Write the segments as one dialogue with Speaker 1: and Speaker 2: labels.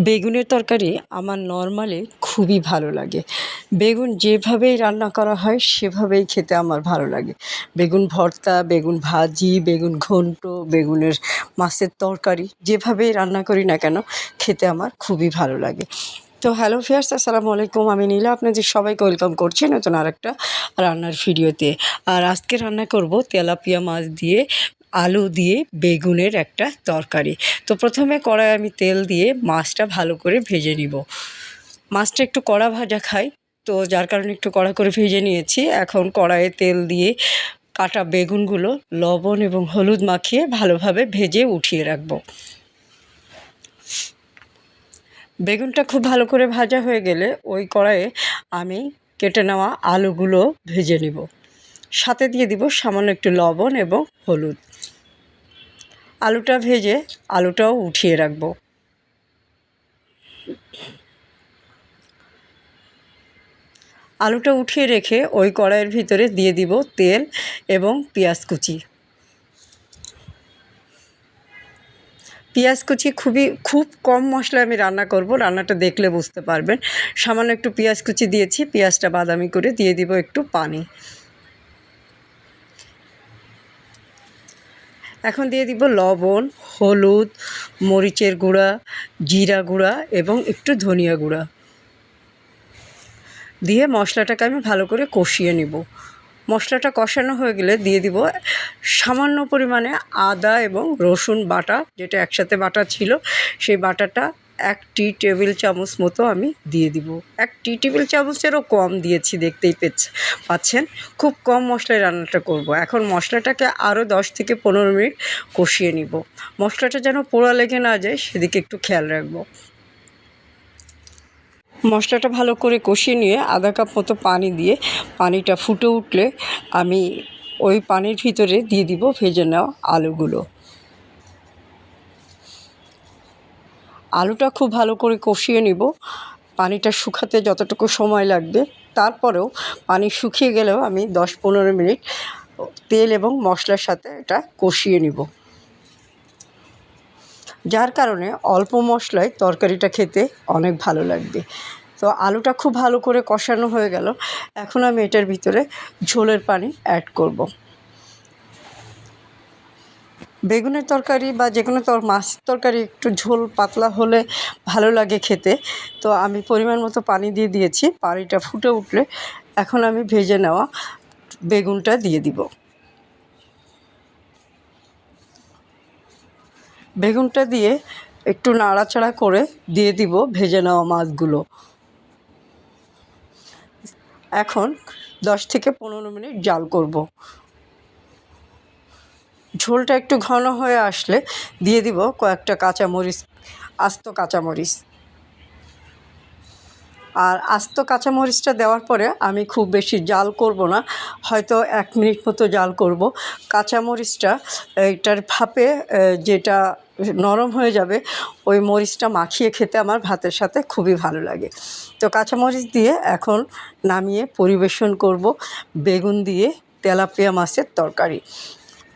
Speaker 1: বেগুনের তরকারি আমার নরমালি খুবই ভালো লাগে। বেগুন যেভাবেই রান্না করা হয় সেভাবেই খেতে আমার ভালো লাগে। বেগুন ভর্তা, বেগুন ভাজি, বেগুন ঘন্ট, বেগুনের মাছের তরকারি যেভাবেই রান্না করি না কেন খেতে আমার খুবই ভালো লাগে। তো হ্যালো ভিউয়ার্স, আসসালামু আলাইকুম। আমি নীলা আপনাদের সবাইকে ওয়েলকাম করছি নতুন আরেকটা রান্নার ভিডিওতে। আর আজকে রান্না করব তেলাপিয়া মাছ দিয়ে আলু দিয়ে বেগুনের একটা তরকারি। তো প্রথমে কড়ায় আমি তেল দিয়ে মাছটা ভালো করে ভেজে নিব। মাছটা একটু কড়া ভাজা খাই, তো যার কারণে একটু কড়া করে ভেজে নিয়েছি। এখন কড়াইয়ে তেল দিয়ে কাটা বেগুনগুলো লবণ এবং হলুদ মাখিয়ে ভালোভাবে ভেজে উঠিয়ে রাখবো। বেগুনটা খুব ভালো করে ভাজা হয়ে গেলে ওই কড়াইয়ে আমি কেটে নেওয়া আলুগুলো ভেজে নিব। সাথে দিয়ে দিব সামান্য একটু লবণ এবং হলুদ। আলুটা ভেজে আলুটাও উঠিয়ে রাখব। আলুটা উঠিয়ে রেখে ওই কড়াইয়ের ভিতরে দিয়ে দিব তেল এবং পেঁয়াজ কুচি। পেঁয়াজ কুচি খুব কম মশলায় আমি রান্না করব, রান্নাটা দেখলে বুঝতে পারবেন। সামান্য একটু পেঁয়াজ কুচি দিয়েছি, পেঁয়াজটা বাদামি করে দিয়ে দিব একটু পানি। এখন দিয়ে দিব লবণ, হলুদ, মরিচের গুঁড়া, জিরা গুঁড়া এবং একটু ধনিয়া গুঁড়া দিয়ে মশলাটাকে আমি ভালো করে কষিয়ে নিব। মশলাটা কষানো হয়ে গেলে দিয়ে দিব সামান্য পরিমাণে আদা এবং রসুন বাটা, যেটা একসাথে বাটা ছিল সেই বাটাটা 1 টি টেবিল চামচ মতো আমি দিয়ে দিব। 1 টি টেবিল চামচেরও কম দিয়েছি, দেখতেই পাচ্ছেন। খুব কম মশলায় রান্নাটা করব। এখন মশলাটাকে আরও 10 থেকে 15 মিনিট কষিয়ে নিব। মশলাটা যেন পোড়া লেগে না যায় সেদিকে একটু খেয়াল রাখবো। মশলাটা ভালো করে কষিয়ে নিয়ে আধা কাপ মতো পানি দিয়ে পানিটা ফুটে উঠলে আমি ওই পানির ভিতরে দিয়ে দিব ভেজে নেওয়া আলুগুলো। আলুটা খুব ভালো করে কষিয়ে নিব। পানিটা শুকাতে যতটুকু সময় লাগবে, তারপরেও পানি শুকিয়ে গেলেও আমি 10-15 মিনিট তেল এবং মশলার সাথে এটা কষিয়ে নিব। যার কারণে অল্প মশলায় তরকারিটা খেতে অনেক ভালো লাগবে। তো আলুটা খুব ভালো করে কষানো হয়ে গেল। এখন আমি এটার ভিতরে ঝোলের পানি অ্যাড করব। বেগুনের তরকারি বা যে কোনো মাছের তরকারি একটু ঝোল পাতলা হলে ভালো লাগে খেতে। তো আমি পরিমাণ মতো পানি দিয়ে দিয়েছি। পানিটা ফুটে উঠলে এখন আমি ভেজে নেওয়া বেগুনটা দিয়ে দিব। বেগুনটা দিয়ে একটু নাড়াচাড়া করে দিয়ে দিব ভেজে নেওয়া মাছগুলো। এখন 10 থেকে 15 মিনিট জাল করব। ঝোলটা একটু ঘন হয়ে আসলে দিয়ে দিব কয়েকটা কাঁচামরিচ, আস্ত কাঁচামরিচ। আর আস্ত কাঁচামরিচটা দেওয়ার পরে আমি খুব বেশি জাল করব না, হয়তো 1 মিনিট মতো জাল করব। কাঁচামরিচটা এটার ভাপে যেটা নরম হয়ে যাবে, ওই মরিচটা মাখিয়ে খেতে আমার ভাতের সাথে খুবই ভালো লাগে। তো কাঁচামরিচ দিয়ে এখন নামিয়ে পরিবেশন করব বেগুন দিয়ে তেলাপিয়া মাছের তরকারি।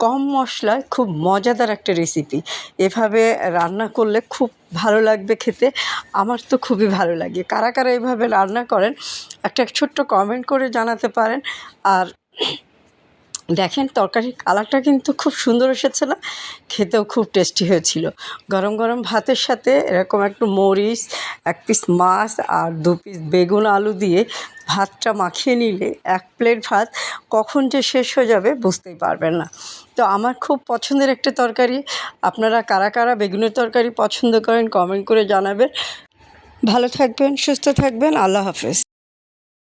Speaker 1: কম মশলায় খুব মজাদার একটা রেসিপি। এভাবে রান্না করলে খুব ভালো লাগবে খেতে। আমার তো খুবই ভালো লাগে। কারা কারা এভাবে রান্না করেন একটা ছোট্ট কমেন্ট করে জানাতে পারেন। আর দেখেন তরকারির কালারটা কিন্তু খুব সুন্দর এসেছে না? খেতেও খুব টেস্টি হয়েছিল। গরম গরম ভাতের সাথে এরকম একটু মরিচ, 1 পিস মাছ আর 2 পিস বেগুন আলু দিয়ে ভাতটা মাখিয়ে নিলে 1 প্লেট ভাত কখন যে শেষ হয়ে যাবে বুঝতেই পারবেন না। তো আমার খুব পছন্দের একটা তরকারি। আপনারা কারা কারা বেগুনের তরকারি পছন্দ করেন কমেন্ট করে জানাবেন। ভালো থাকবেন, সুস্থ থাকবেন। আল্লাহ হাফেজ।